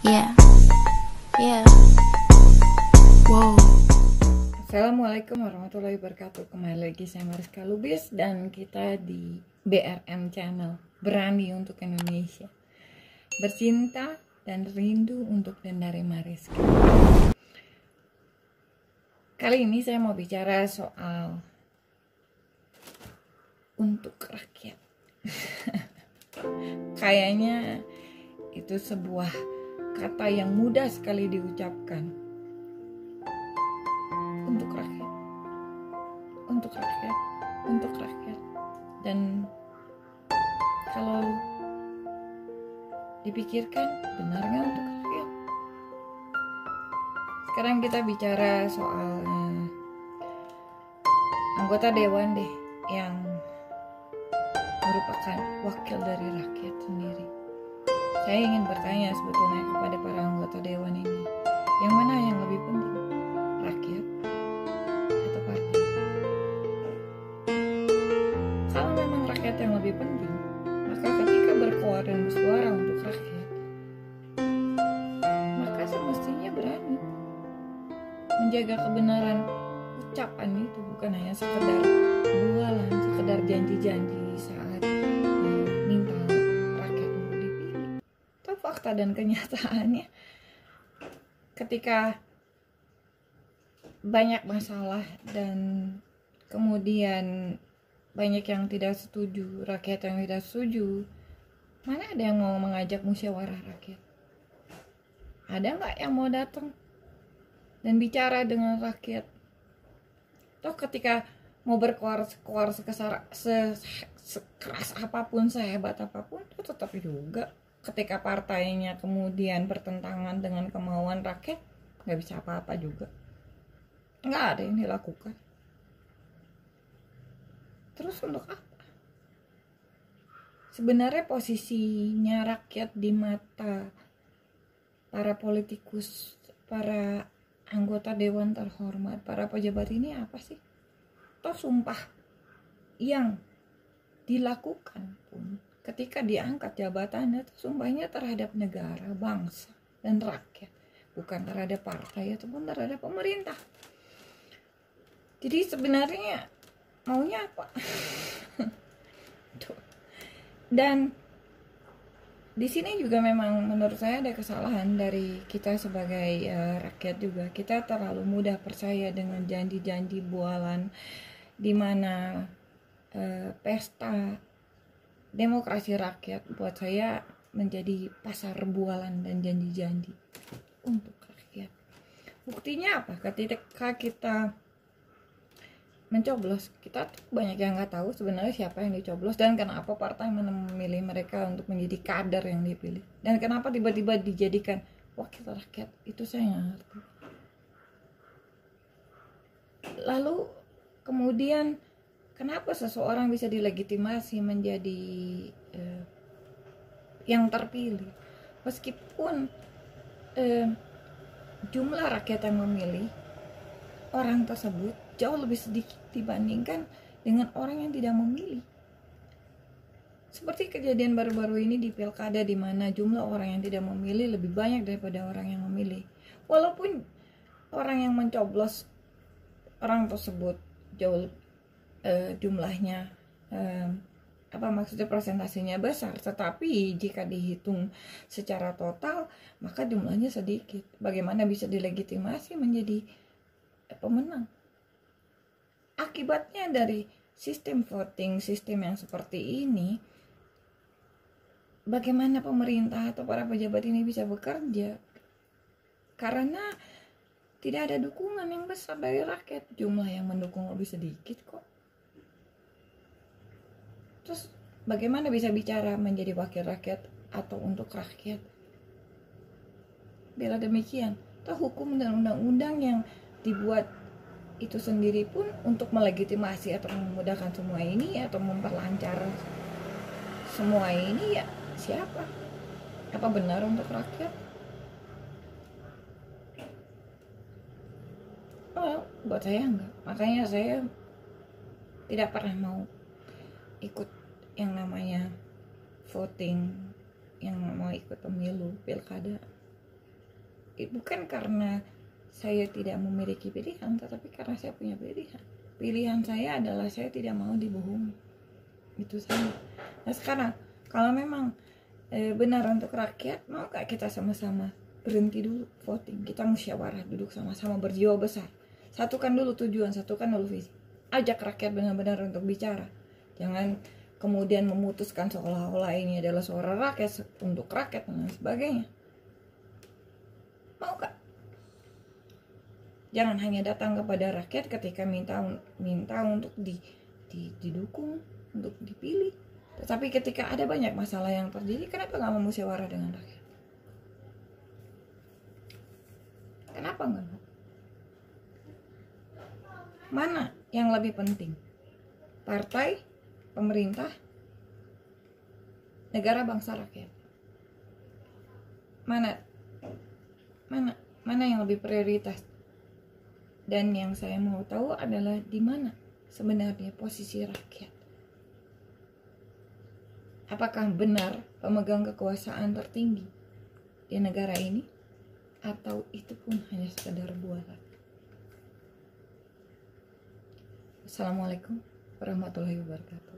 Yeah, yeah. Wow. Assalamualaikum warahmatullahi wabarakatuh. Kembali lagi saya Mariska Lubis dan kita di BRM Channel, Berani untuk Indonesia, bercinta dan rindu untuk Dendari Mariska. Kali ini saya mau bicara soal untuk rakyat. Kayaknya itu sebuah kata yang mudah sekali diucapkan. Untuk rakyat, untuk rakyat, untuk rakyat. Dan kalau dipikirkan, benar nggak untuk rakyat? Sekarang kita bicara soal anggota dewan deh, yang merupakan wakil dari rakyat sendiri. Saya ingin bertanya sebetulnya kepada para anggota dewan ini, yang mana yang lebih penting, rakyat atau partai? Kalau memang rakyat yang lebih penting, maka ketika berkoar dan bersuara untuk rakyat, maka semestinya berani menjaga kebenaran ucapan itu, bukan hanya sekedar bualan, sekedar janji-janji saat minta rakyat untuk dipilih. Itu fakta dan kenyataannya, ketika banyak masalah dan kemudian banyak yang tidak setuju, rakyat yang tidak setuju, mana ada yang mau mengajak musyawarah rakyat? Ada nggak yang mau datang dan bicara dengan rakyat? Toh ketika mau berkoar sekeras apapun, sehebat apapun, itu tetap juga ketika partainya kemudian bertentangan dengan kemauan rakyat, nggak bisa apa-apa juga, nggak ada yang dilakukan. Terus untuk apa? Sebenarnya posisinya rakyat di mata para politikus, para anggota dewan terhormat, para pejabat ini apa sih? Toh sumpah yang dilakukan pun ketika diangkat jabatannya, sumpahnya terhadap negara, bangsa, dan rakyat, bukan terhadap partai ataupun terhadap pemerintah. Jadi sebenarnya maunya apa? Dan di sini juga memang menurut saya ada kesalahan dari kita sebagai rakyat juga. Kita terlalu mudah percaya dengan janji-janji bualan, di mana pesta demokrasi rakyat buat saya menjadi pasar bualan dan janji-janji untuk rakyat. Buktinya apa? Ketika kita mencoblos, kita banyak yang nggak tahu sebenarnya siapa yang dicoblos dan kenapa partai memilih mereka untuk menjadi kader yang dipilih, dan kenapa tiba-tiba dijadikan wakil rakyat, itu saya nggak ngerti. Lalu kemudian kenapa seseorang bisa dilegitimasi menjadi yang terpilih meskipun jumlah rakyat yang memilih orang tersebut jauh lebih sedikit dibandingkan dengan orang yang tidak memilih. Seperti kejadian baru-baru ini di pilkada, di mana jumlah orang yang tidak memilih lebih banyak daripada orang yang memilih. Walaupun orang yang mencoblos orang tersebut jauh jumlahnya maksudnya presentasinya besar, tetapi jika dihitung secara total maka jumlahnya sedikit. Bagaimana bisa dilegitimasi menjadi pemenang? Akibatnya dari sistem voting, sistem yang seperti ini, bagaimana pemerintah atau para pejabat ini bisa bekerja? Karena tidak ada dukungan yang besar dari rakyat. Jumlah yang mendukung lebih sedikit kok. Terus bagaimana bisa bicara menjadi wakil rakyat atau untuk rakyat? Bila demikian, toh hukum dan undang-undang yang dibuat itu sendiri pun untuk melegitimasi atau memudahkan semua ini atau memperlancar semua ini, ya siapa? Apa benar untuk rakyat? Oh, buat saya enggak. Makanya saya tidak pernah mau ikut yang namanya voting, yang mau ikut pemilu, pilkada. bukan karena saya tidak memiliki pilihan, tetapi karena saya punya pilihan. Pilihan saya adalah saya tidak mau dibohongi. Itu saja. Nah sekarang kalau memang benar untuk rakyat, mau gak kita sama-sama berhenti dulu voting, kita musyawarah, duduk sama-sama berjiwa besar, satukan dulu tujuan, satukan dulu visi, ajak rakyat benar-benar untuk bicara. Jangan kemudian memutuskan seolah-olah ini adalah suara rakyat untuk rakyat dan lain sebagainya. Mau gak? Jangan hanya datang kepada rakyat ketika minta untuk didukung, untuk dipilih. Tetapi ketika ada banyak masalah yang terjadi, kenapa nggak mau musyawarah dengan rakyat? Kenapa nggak mau? Mana yang lebih penting? Partai, pemerintah, negara, bangsa, rakyat? Mana yang lebih prioritas? Dan yang saya mau tahu adalah di mana sebenarnya posisi rakyat. Apakah benar pemegang kekuasaan tertinggi di negara ini, atau itu pun hanya sekadar bualan? Assalamualaikum warahmatullahi wabarakatuh.